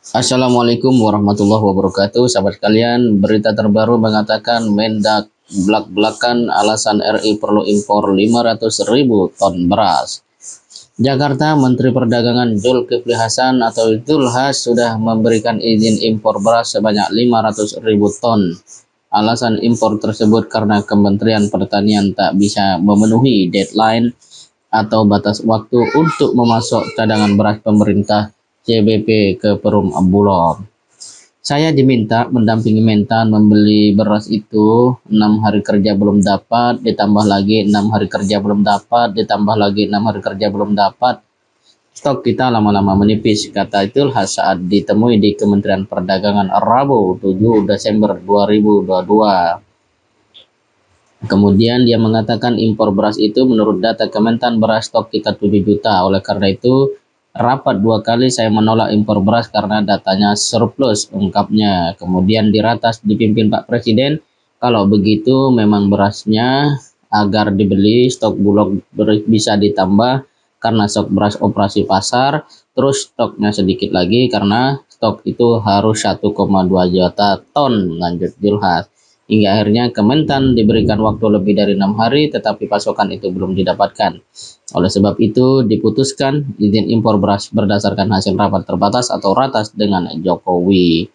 Assalamualaikum warahmatullahi wabarakatuh. Sahabat sekalian, berita terbaru mengatakan Mendak belak-belakan alasan RI perlu impor 500.000 ton beras. Jakarta, Menteri Perdagangan Zulkifli Hasan atau Zulhas sudah memberikan izin impor beras sebanyak 500.000 ton. Alasan impor tersebut karena Kementerian Pertanian tak bisa memenuhi deadline atau batas waktu untuk memasok cadangan beras pemerintah CBP ke Perum Bulog. Saya diminta mendampingi Mentan membeli beras itu 6 hari kerja belum dapat, ditambah lagi 6 hari kerja belum dapat, ditambah lagi 6 hari kerja belum dapat. Stok kita lama-lama menipis, kata Zulhas saat ditemui di Kementerian Perdagangan Rabu 7 Desember 2022. Kemudian dia mengatakan impor beras itu menurut data Kementan beras stok kita 7 juta. Oleh karena itu, rapat 2 kali saya menolak impor beras karena datanya surplus, ungkapnya. Kemudian di ratas dipimpin Pak Presiden, kalau begitu memang berasnya agar dibeli stok Bulog bisa ditambah karena stok beras operasi pasar, terus stoknya sedikit lagi karena stok itu harus 1,2 juta ton, lanjut Zulhas. Hingga akhirnya Kementan diberikan waktu lebih dari 6 hari, tetapi pasokan itu belum didapatkan. Oleh sebab itu, diputuskan izin impor beras berdasarkan hasil rapat terbatas atau ratas dengan Jokowi.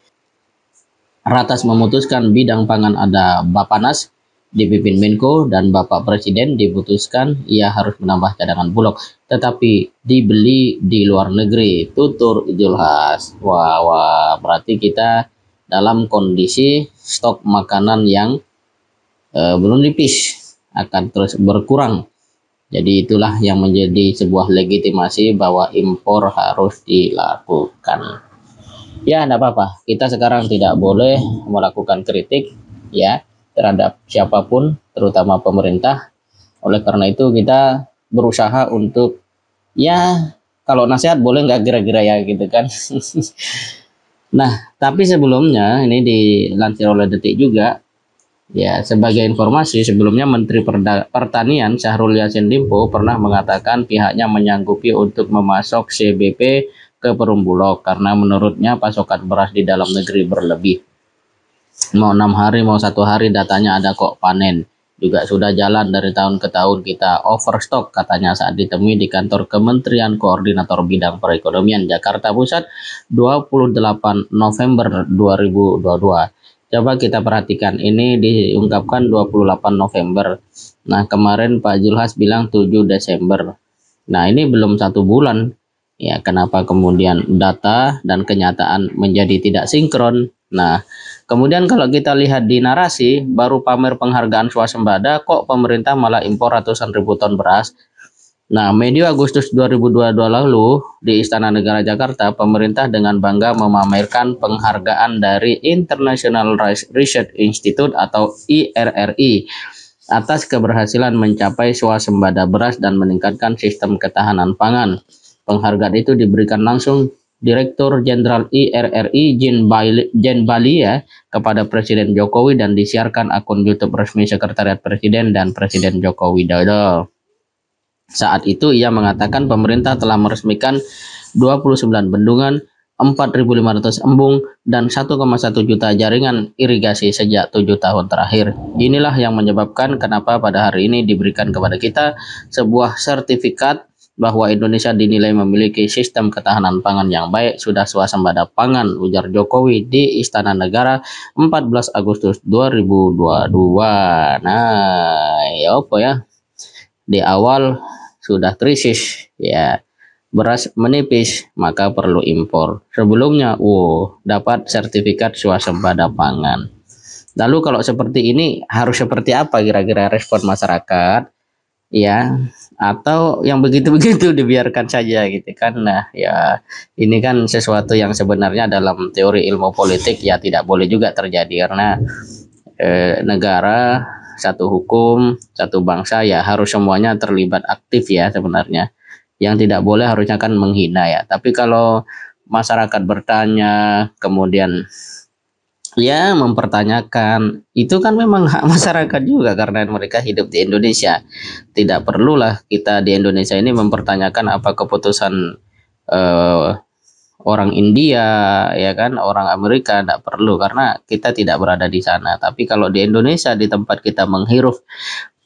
Ratas memutuskan bidang pangan ada Bapanas, dipimpin Menko, dan Bapak Presiden diputuskan ia harus menambah cadangan Bulog, tetapi dibeli di luar negeri, tutur Zulhas. Wah, berarti kita dalam kondisi stok makanan yang belum nipis, akan terus berkurang. Jadi itulah yang menjadi sebuah legitimasi bahwa impor harus dilakukan. Ya, tidak apa-apa. Kita sekarang tidak boleh melakukan kritik ya terhadap siapapun, terutama pemerintah. Oleh karena itu kita berusaha untuk ya kalau nasihat boleh nggak kira-kira ya gitu kan. Nah, tapi sebelumnya ini dilansir oleh Detik juga, ya sebagai informasi sebelumnya Menteri Pertanian Syahrul Yassin Limpo pernah mengatakan pihaknya menyanggupi untuk memasok CBP ke Perum Bulog karena menurutnya pasokan beras di dalam negeri berlebih. Mau 6 hari, mau 1 hari datanya ada kok panen. Juga sudah jalan dari tahun ke tahun kita overstock, katanya saat ditemui di kantor Kementerian Koordinator Bidang Perekonomian Jakarta Pusat 28 November 2022. Coba kita perhatikan, ini diungkapkan 28 November. Nah, kemarin Pak Zulhas bilang 7 Desember. Nah, ini belum 1 bulan. Ya, kenapa kemudian data dan kenyataan menjadi tidak sinkron? Nah, kemudian kalau kita lihat di narasi, baru pamer penghargaan swasembada, kok pemerintah malah impor ratusan ribu ton beras. Nah, medio Agustus 2022 lalu di Istana Negara Jakarta, pemerintah dengan bangga memamerkan penghargaan dari International Research Institute atau IRRI atas keberhasilan mencapai swasembada beras dan meningkatkan sistem ketahanan pangan. Penghargaan itu diberikan langsung Direktur Jenderal IRRI Jen Bali ya kepada Presiden Jokowi dan disiarkan akun YouTube resmi Sekretariat Presiden dan Presiden Joko Widodo. Saat itu ia mengatakan pemerintah telah meresmikan 29 bendungan, 4.500 embung, dan 1,1 juta jaringan irigasi sejak 7 tahun terakhir. Inilah yang menyebabkan kenapa pada hari ini diberikan kepada kita sebuah sertifikat bahwa Indonesia dinilai memiliki sistem ketahanan pangan yang baik, sudah swasembada pangan, ujar Jokowi di Istana Negara 14 Agustus 2022. Nah, ya apa ya? Di awal sudah krisis ya, beras menipis maka perlu impor. Sebelumnya dapat sertifikat swasembada pangan. Lalu kalau seperti ini harus seperti apa kira-kira respon masyarakat ya, atau yang begitu-begitu dibiarkan saja gitu kan? Nah ya, ini kan sesuatu yang sebenarnya dalam teori ilmu politik ya tidak boleh juga terjadi, karena negara satu hukum, satu bangsa ya harus semuanya terlibat aktif ya sebenarnya. Yang tidak boleh harusnya kan menghina ya. Tapi kalau masyarakat bertanya kemudian ya mempertanyakan, itu kan memang hak masyarakat juga karena mereka hidup di Indonesia. Tidak perlulah kita di Indonesia ini mempertanyakan apa keputusan orang India, ya kan, orang Amerika, tidak perlu karena kita tidak berada di sana. Tapi kalau di Indonesia, di tempat kita menghirup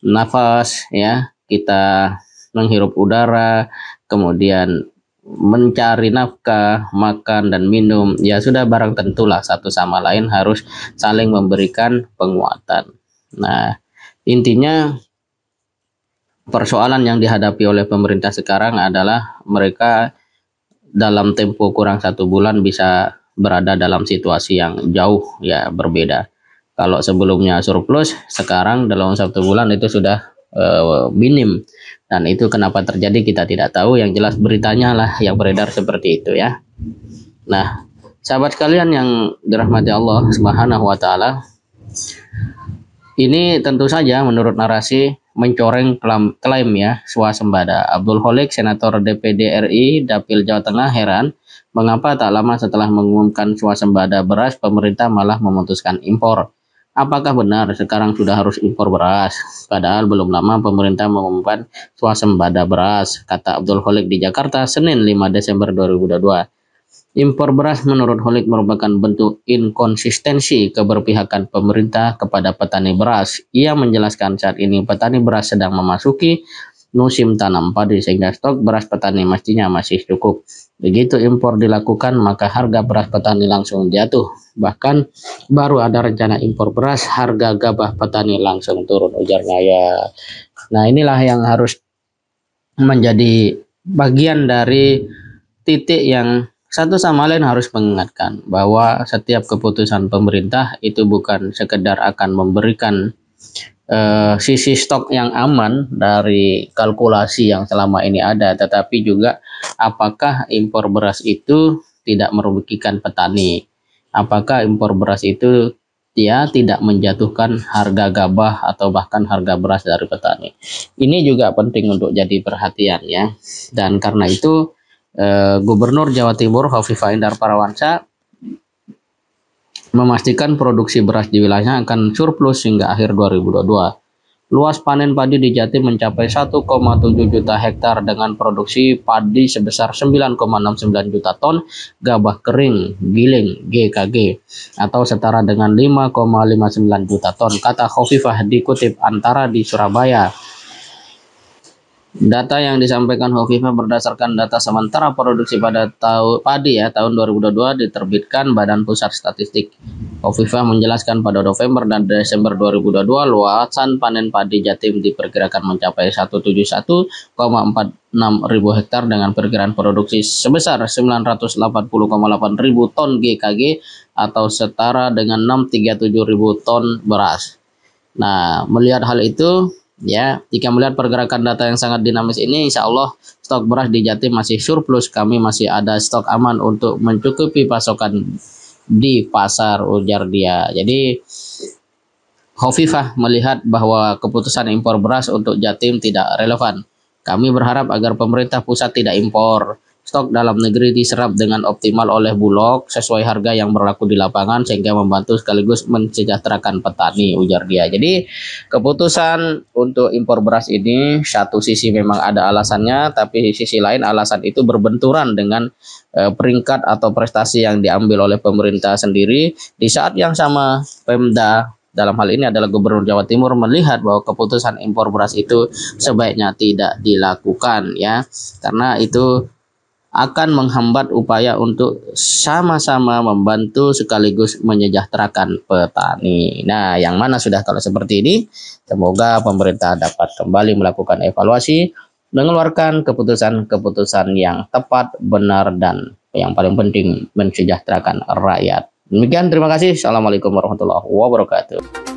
nafas, ya, kita menghirup udara, kemudian mencari nafkah, makan dan minum, ya sudah barang tentulah satu sama lain harus saling memberikan penguatan. Nah, intinya persoalan yang dihadapi oleh pemerintah sekarang adalah mereka dalam tempo kurang 1 bulan bisa berada dalam situasi yang jauh ya berbeda. Kalau sebelumnya surplus, sekarang dalam 1 bulan itu sudah minim. Dan itu kenapa terjadi kita tidak tahu, yang jelas beritanya lah yang beredar seperti itu ya. Nah, sahabat sekalian yang dirahmati Allah Subhanahu wa taala, ini tentu saja menurut narasi mencoreng klaim ya swasembada. Abdul Kholik, Senator DPD RI Dapil Jawa Tengah, heran mengapa tak lama setelah mengumumkan swasembada beras pemerintah malah memutuskan impor. Apakah benar sekarang sudah harus impor beras? Padahal belum lama pemerintah mengumumkan swasembada beras, kata Abdul Kholik di Jakarta Senin 5 Desember 2022. Impor beras menurut Kholik merupakan bentuk inkonsistensi keberpihakan pemerintah kepada petani beras. Ia menjelaskan saat ini petani beras sedang memasuki musim tanam padi sehingga stok beras petani mestinya masih cukup. Begitu impor dilakukan maka harga beras petani langsung jatuh. Bahkan baru ada rencana impor beras, harga gabah petani langsung turun, ujarnya ya. Nah, inilah yang harus menjadi bagian dari titik yang satu sama lain harus mengingatkan bahwa setiap keputusan pemerintah itu bukan sekedar akan memberikan sisi stok yang aman dari kalkulasi yang selama ini ada, tetapi juga apakah impor beras itu tidak merugikan petani, apakah impor beras itu ya tidak menjatuhkan harga gabah atau bahkan harga beras dari petani. Ini juga penting untuk jadi perhatian ya. Dan karena itu Gubernur Jawa Timur Khofifah Indar Parawansa memastikan produksi beras di wilayahnya akan surplus hingga akhir 2022. Luas panen padi di Jatim mencapai 1,7 juta hektar dengan produksi padi sebesar 9,69 juta ton gabah kering giling GKG atau setara dengan 5,59 juta ton, kata Khofifah dikutip Antara di Surabaya. Data yang disampaikan Khofifah berdasarkan data sementara produksi pada padi ya tahun 2022 diterbitkan Badan Pusat Statistik. Khofifah menjelaskan pada November dan Desember 2022 luasan panen padi Jatim diperkirakan mencapai 171,46 ribu hektar dengan perkiraan produksi sebesar 980,8 ribu ton GKG atau setara dengan 637 ribu ton beras. Nah, melihat hal itu ya, jika melihat pergerakan data yang sangat dinamis ini, insya Allah stok beras di Jatim masih surplus. Kami masih ada stok aman untuk mencukupi pasokan di pasar, ujar dia. Jadi Khofifah melihat bahwa keputusan impor beras untuk Jatim tidak relevan. Kami berharap agar pemerintah pusat tidak impor. Stok dalam negeri diserap dengan optimal oleh Bulog sesuai harga yang berlaku di lapangan sehingga membantu sekaligus mensejahterakan petani, ujar dia. Jadi keputusan untuk impor beras ini satu sisi memang ada alasannya, tapi di sisi lain alasan itu berbenturan dengan peringkat atau prestasi yang diambil oleh pemerintah sendiri. Di saat yang sama Pemda dalam hal ini adalah Gubernur Jawa Timur melihat bahwa keputusan impor beras itu sebaiknya tidak dilakukan ya, karena itu akan menghambat upaya untuk sama-sama membantu sekaligus menyejahterakan petani. Nah, yang mana sudah kalau seperti ini, semoga pemerintah dapat kembali melakukan evaluasi, mengeluarkan keputusan-keputusan yang tepat, benar, dan yang paling penting mensejahterakan rakyat. Demikian, terima kasih. Assalamualaikum warahmatullahi wabarakatuh.